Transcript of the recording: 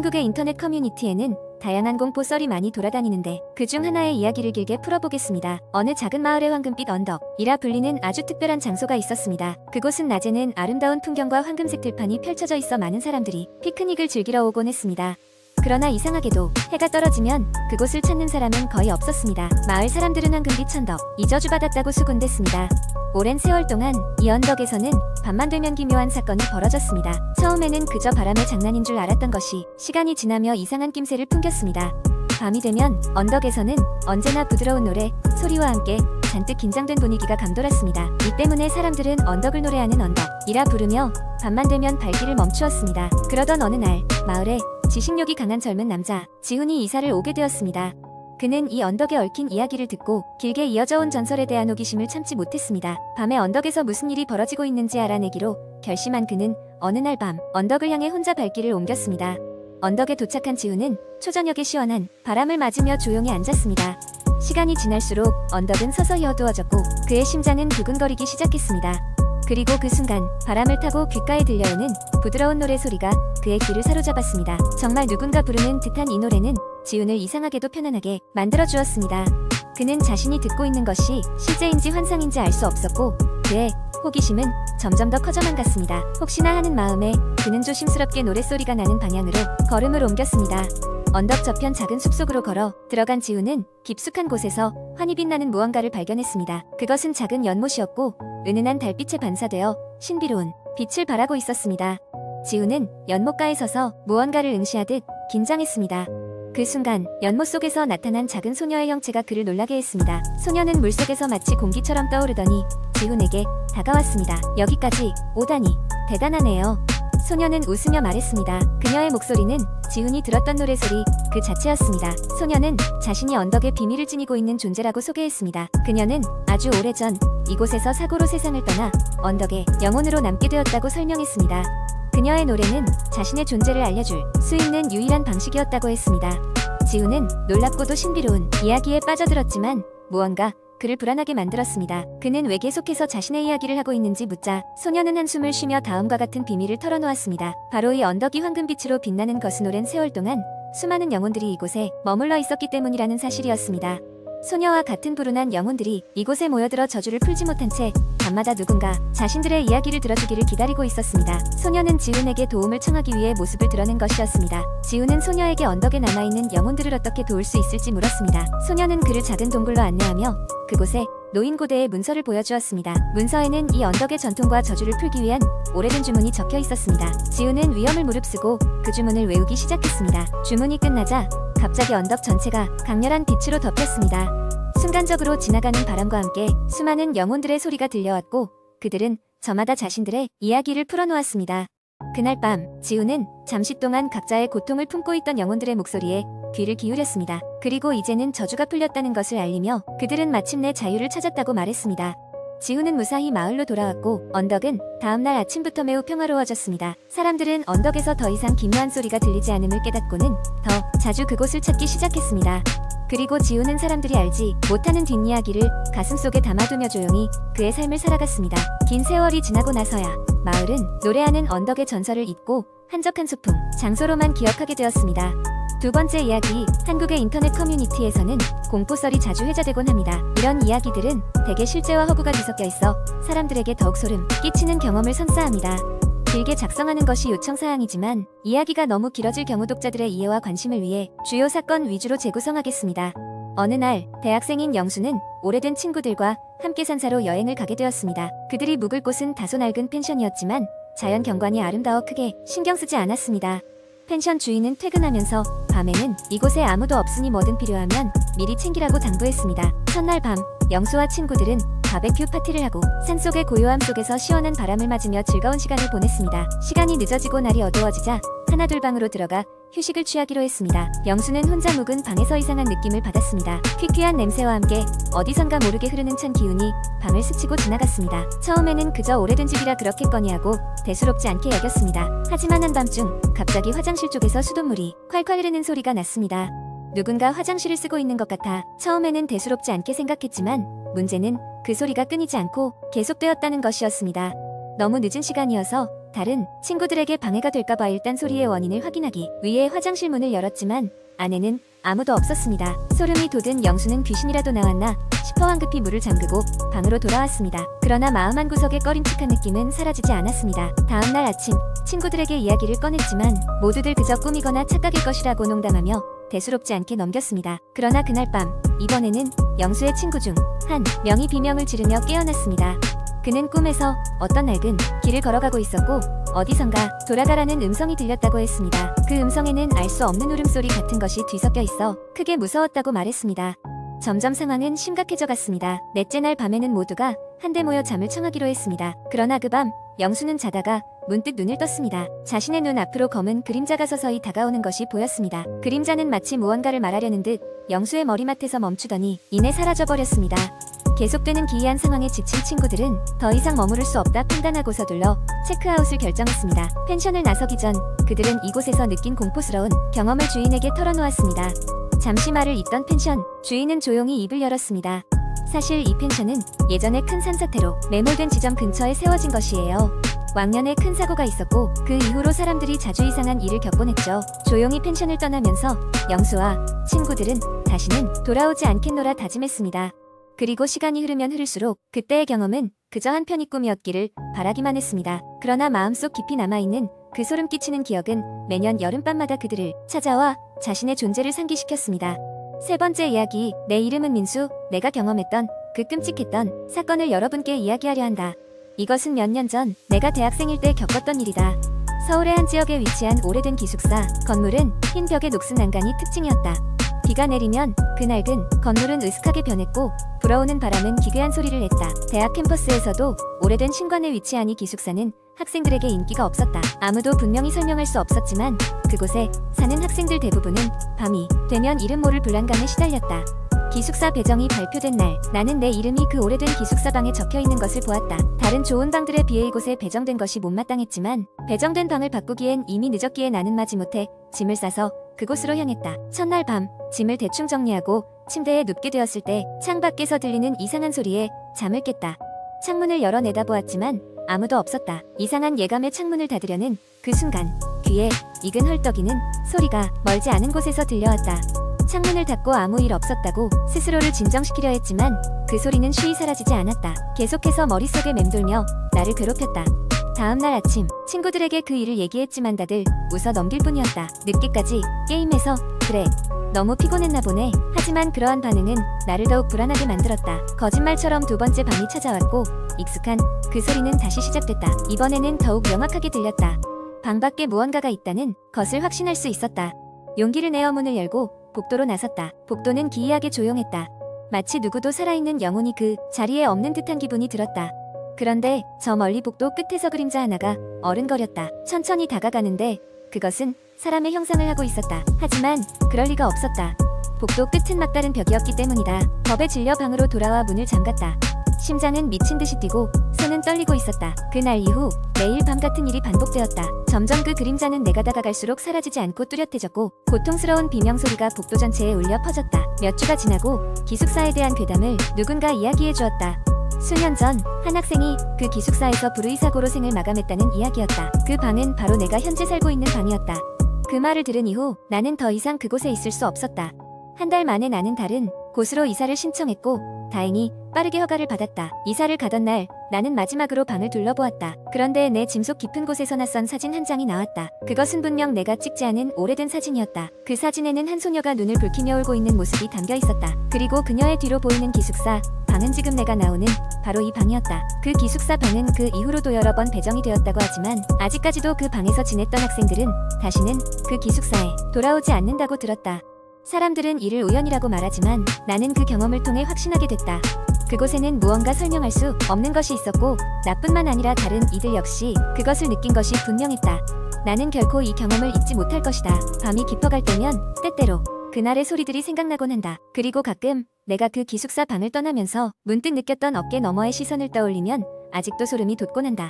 한국의 인터넷 커뮤니티에는 다양한 공포 썰이 많이 돌아다니는데 그중 하나의 이야기를 길게 풀어보겠습니다. 어느 작은 마을의 황금빛 언덕이라 불리는 아주 특별한 장소가 있었습니다. 그곳은 낮에는 아름다운 풍경과 황금색 들판이 펼쳐져 있어 많은 사람들이 피크닉을 즐기러 오곤 했습니다. 그러나 이상하게도 해가 떨어지면 그곳을 찾는 사람은 거의 없었습니다. 마을 사람들은 황금빛 천덕이 저주받았다고 수군댔습니다. 오랜 세월 동안 이 언덕에서는 밤만 되면 기묘한 사건이 벌어졌습니다. 처음에는 그저 바람의 장난인 줄 알았던 것이 시간이 지나며 이상한 낌새를 풍겼습니다. 밤이 되면 언덕에서는 언제나 부드러운 노래, 소리와 함께 잔뜩 긴장된 분위기가 감돌았습니다. 이 때문에 사람들은 언덕을 노래하는 언덕이라 부르며 밤만 되면 발길을 멈추었습니다. 그러던 어느 날 마을에 지식력이 강한 젊은 남자 지훈이 이사를 오게 되었습니다. 그는 이 언덕에 얽힌 이야기를 듣고 길게 이어져 온 전설에 대한 호기심을 참지 못했습니다. 밤에 언덕에서 무슨 일이 벌어지고 있는지 알아내기로 결심한 그는 어느 날 밤 언덕을 향해 혼자 발길을 옮겼습니다. 언덕에 도착한 지훈은 초저녁의 시원한 바람을 맞으며 조용히 앉았습니다. 시간이 지날수록 언덕은 서서히 어두워졌고 그의 심장은 두근거리기 시작했습니다. 그리고 그 순간 바람을 타고 귓가에 들려오는 부드러운 노래소리가 그의 귀를 사로잡았습니다. 정말 누군가 부르는 듯한 이 노래는 지훈을 이상하게도 편안하게 만들어주었습니다. 그는 자신이 듣고 있는 것이 실제인지 환상인지 알 수 없었고 그의 호기심은 점점 더 커져만 갔습니다. 혹시나 하는 마음에 그는 조심스럽게 노랫소리가 나는 방향으로 걸음을 옮겼습니다. 언덕 저편 작은 숲속으로 걸어 들어간 지훈은 깊숙한 곳에서 환히 빛나는 무언가를 발견했습니다. 그것은 작은 연못이었고 은은한 달빛에 반사되어 신비로운 빛을 발하고 있었습니다. 지훈은 연못가에 서서 무언가를 응시하듯 긴장했습니다. 그 순간 연못 속에서 나타난 작은 소녀의 형체가 그를 놀라게 했습니다. 소녀는 물속에서 마치 공기처럼 떠오르더니 지훈에게 다가왔습니다. 여기까지 오다니 대단하네요. 소녀는 웃으며 말했습니다. 그녀의 목소리는 지훈이 들었던 노래소리 그 자체였습니다. 소녀는 자신이 언덕에 비밀을 지니고 있는 존재라고 소개했습니다. 그녀는 아주 오래전 이곳에서 사고로 세상을 떠나 언덕에 영혼으로 남게 되었다고 설명했습니다. 그녀의 노래는 자신의 존재를 알려줄 수 있는 유일한 방식이었다고 했습니다. 지훈은 놀랍고도 신비로운 이야기에 빠져들었지만 무언가 그를 불안하게 만들었습니다. 그는 왜 계속해서 자신의 이야기를 하고 있는지 묻자 소녀는 한숨을 쉬며 다음과 같은 비밀을 털어놓았습니다. 바로 이 언덕이 황금빛으로 빛나는 것은 오랜 세월 동안 수많은 영혼들이 이곳에 머물러 있었기 때문이라는 사실이었습니다. 소녀와 같은 불운한 영혼들이 이곳에 모여들어 저주를 풀지 못한 채 밤마다 누군가 자신들의 이야기를 들어주기를 기다리고 있었습니다. 소녀는 지훈에게 도움을 청하기 위해 모습을 드러낸 것이었습니다. 지훈은 소녀에게 언덕에 남아있는 영혼들을 어떻게 도울 수 있을지 물었습니다. 소녀는 그를 작은 동굴로 안내하며 그곳에 놓인 고대의 문서를 보여주었습니다. 문서에는 이 언덕의 전통과 저주를 풀기 위한 오래된 주문이 적혀 있었습니다. 지훈은 위험을 무릅쓰고 그 주문을 외우기 시작했습니다. 주문이 끝나자 갑자기 언덕 전체가 강렬한 빛으로 덮였습니다. 순간적으로 지나가는 바람과 함께 수많은 영혼들의 소리가 들려왔고 그들은 저마다 자신들의 이야기를 풀어놓았습니다. 그날 밤 지훈은 잠시 동안 각자의 고통을 품고 있던 영혼들의 목소리에 귀를 기울였습니다. 그리고 이제는 저주가 풀렸다는 것을 알리며 그들은 마침내 자유를 찾았다고 말했습니다. 지훈은 무사히 마을로 돌아왔고 언덕은 다음날 아침부터 매우 평화로워졌습니다. 사람들은 언덕에서 더 이상 기묘한 소리가 들리지 않음을 깨닫고는 더 자주 그곳을 찾기 시작했습니다. 그리고 지훈은 사람들이 알지 못하는 뒷이야기를 가슴속에 담아두며 조용히 그의 삶을 살아갔습니다. 긴 세월이 지나고 나서야 마을은 노래하는 언덕의 전설을 잊고 한적한 소풍 장소로만 기억하게 되었습니다. 두 번째 이야기, 한국의 인터넷 커뮤니티에서는 공포썰이 자주 회자되곤 합니다. 이런 이야기들은 대개 실제와 허구가 뒤섞여 있어 사람들에게 더욱 소름 끼치는 경험을 선사합니다. 길게 작성하는 것이 요청사항이지만 이야기가 너무 길어질 경우 독자들의 이해와 관심을 위해 주요 사건 위주로 재구성하겠습니다. 어느 날 대학생인 영수는 오래된 친구들과 함께 산사로 여행을 가게 되었습니다. 그들이 묵을 곳은 다소 낡은 펜션이었지만 자연 경관이 아름다워 크게 신경 쓰지 않았습니다. 펜션 주인은 퇴근하면서 밤에는 이곳에 아무도 없으니 뭐든 필요하면 미리 챙기라고 당부했습니다. 첫날 밤 영수와 친구들은 바베큐 파티를 하고 산속의 고요함 속에서 시원한 바람을 맞으며 즐거운 시간을 보냈습니다. 시간이 늦어지고 날이 어두워지자 하나둘 방으로 들어가 휴식을 취하기로 했습니다. 영수는 혼자 묵은 방에서 이상한 느낌을 받았습니다. 퀴퀴한 냄새와 함께 어디선가 모르게 흐르는 찬 기운이 방을 스치고 지나갔습니다. 처음에는 그저 오래된 집이라 그렇겠거니 하고 대수롭지 않게 여겼습니다. 하지만 한밤중 갑자기 화장실 쪽에서 수돗물이 콸콸 흐르는 소리가 났습니다. 누군가 화장실을 쓰고 있는 것 같아 처음에는 대수롭지 않게 생각했지만 문제는 그 소리가 끊이지 않고 계속되었다는 것이었습니다. 너무 늦은 시간이어서 달은 친구들에게 방해가 될까봐 일단 소리의 원인을 확인하기 위해 화장실 문을 열었지만 안에는 아무도 없었습니다. 소름이 돋은 영수는 귀신이라도 나왔나 싶어 황급히 문을 잠그고 방으로 돌아왔습니다. 그러나 마음 한구석에 꺼림칙한 느낌은 사라지지 않았습니다. 다음날 아침 친구들에게 이야기를 꺼냈지만 모두들 그저 꿈이거나 착각일 것이라고 농담하며 대수롭지 않게 넘겼습니다. 그러나 그날 밤 이번에는 영수의 친구 중 한 명이 비명을 지르며 깨어났습니다. 그는 꿈에서 어떤 낡은 길을 걸어가고 있었고 어디선가 돌아가라는 음성이 들렸다고 했습니다. 그 음성에는 알 수 없는 울음소리 같은 것이 뒤섞여 있어 크게 무서웠다고 말했습니다. 점점 상황은 심각해져 갔습니다. 넷째 날 밤에는 모두가 한데 모여 잠을 청하기로 했습니다. 그러나 그 밤 영수는 자다가 문득 눈을 떴습니다. 자신의 눈 앞으로 검은 그림자가 서서히 다가오는 것이 보였습니다. 그림자는 마치 무언가를 말하려는 듯 영수의 머리맡에서 멈추더니 이내 사라져버렸습니다. 계속되는 기이한 상황에 지친 친구들은 더 이상 머무를 수 없다 판단하고 서둘러 체크아웃을 결정했습니다. 펜션을 나서기 전 그들은 이곳에서 느낀 공포스러운 경험을 주인에게 털어놓았습니다. 잠시 말을 잇던 펜션 주인은 조용히 입을 열었습니다. 사실 이 펜션은 예전에 큰 산사태로 매몰된 지점 근처에 세워진 것이에요. 왕년에 큰 사고가 있었고 그 이후로 사람들이 자주 이상한 일을 겪곤 했죠. 조용히 펜션을 떠나면서 영수와 친구들은 다시는 돌아오지 않겠노라 다짐했습니다. 그리고 시간이 흐르면 흐를수록 그때의 경험은 그저 한편의 꿈이었기를 바라기만 했습니다. 그러나 마음속 깊이 남아있는 그 소름 끼치는 기억은 매년 여름밤마다 그들을 찾아와 자신의 존재를 상기시켰습니다. 세 번째 이야기, 내 이름은 민수, 내가 경험했던 그 끔찍했던 사건을 여러분께 이야기하려 한다. 이것은 몇 년 전 내가 대학생일 때 겪었던 일이다. 서울의 한 지역에 위치한 오래된 기숙사 건물은 흰 벽의 녹슨 난간이 특징이었다. 비가 내리면 그 낡은 건물은 으슥하게 변했고 불어오는 바람은 기괴한 소리를 냈다. 대학 캠퍼스에서도 오래된 신관에 위치한 이 기숙사는 학생들에게 인기가 없었다. 아무도 분명히 설명할 수 없었지만 그곳에 사는 학생들 대부분은 밤이 되면 이름 모를 불안감에 시달렸다. 기숙사 배정이 발표된 날 나는 내 이름이 그 오래된 기숙사 방에 적혀있는 것을 보았다. 다른 좋은 방들에 비해 이곳에 배정된 것이 못마땅했지만 배정된 방을 바꾸기엔 이미 늦었기에 나는 마지못해 짐을 싸서 그곳으로 향했다. 첫날 밤 짐을 대충 정리하고 침대에 눕게 되었을 때 창밖에서 들리는 이상한 소리에 잠을 깼다. 창문을 열어 내다보았지만 아무도 없었다. 이상한 예감에 창문을 닫으려는 그 순간 귀에 익은 헐떡이는 소리가 멀지 않은 곳에서 들려왔다. 창문을 닫고 아무 일 없었다고 스스로를 진정시키려 했지만 그 소리는 쉬이 사라지지 않았다. 계속해서 머릿속에 맴돌며 나를 괴롭혔다. 다음날 아침 친구들에게 그 일을 얘기했지만 다들 웃어 넘길 뿐이었다. 늦게까지 게임해서 그래 너무 피곤했나 보네. 하지만 그러한 반응은 나를 더욱 불안하게 만들었다. 거짓말처럼 두 번째 밤이 찾아왔고 익숙한 그 소리는 다시 시작됐다. 이번에는 더욱 명확하게 들렸다. 방 밖에 무언가가 있다는 것을 확신할 수 있었다. 용기를 내어 문을 열고 복도로 나섰다. 복도는 기이하게 조용했다. 마치 누구도 살아있는 영혼이 그 자리에 없는 듯한 기분이 들었다. 그런데 저 멀리 복도 끝에서 그림자 하나가 어른거렸다. 천천히 다가가는데 그것은 사람의 형상을 하고 있었다. 하지만 그럴 리가 없었다. 복도 끝은 막다른 벽이었기 때문이다. 겁에 질려 방으로 돌아와 문을 잠갔다. 심장은 미친 듯이 뛰고 손은 떨리고 있었다. 그날 이후 매일 밤 같은 일이 반복되었다. 점점 그 그림자는 내가 다가갈수록 사라지지 않고 뚜렷해졌고 고통스러운 비명소리가 복도 전체에 울려 퍼졌다. 몇 주가 지나고 기숙사에 대한 괴담을 누군가 이야기해 주었다. 수년 전 한 학생이 그 기숙사에서 불의 사고로 생을 마감했다는 이야기였다. 그 방은 바로 내가 현재 살고 있는 방이었다. 그 말을 들은 이후 나는 더 이상 그곳에 있을 수 없었다. 한 달 만에 나는 다른 곳으로 이사를 신청했고 다행히 빠르게 허가를 받았다. 이사를 가던 날 나는 마지막으로 방을 둘러보았다. 그런데 내 짐속 깊은 곳에서 낯선 사진 한 장이 나왔다. 그것은 분명 내가 찍지 않은 오래된 사진이었다. 그 사진에는 한 소녀가 눈을 붉히며 울고 있는 모습이 담겨 있었다. 그리고 그녀의 뒤로 보이는 기숙사 방은 지금 내가 나오는 바로 이 방이었다. 그 기숙사 방은 그 이후로도 여러 번 배정이 되었다고 하지만 아직까지도 그 방에서 지냈던 학생들은 다시는 그 기숙사에 돌아오지 않는다고 들었다. 사람들은 이를 우연이라고 말하지만 나는 그 경험을 통해 확신하게 됐다. 그곳에는 무언가 설명할 수 없는 것이 있었고 나뿐만 아니라 다른 이들 역시 그것을 느낀 것이 분명했다. 나는 결코 이 경험을 잊지 못할 것이다. 밤이 깊어갈 때면 때때로 그날의 소리들이 생각나곤 한다. 그리고 가끔 내가 그 기숙사 방을 떠나면서 문득 느꼈던 어깨 너머의 시선을 떠올리면 아직도 소름이 돋곤 한다.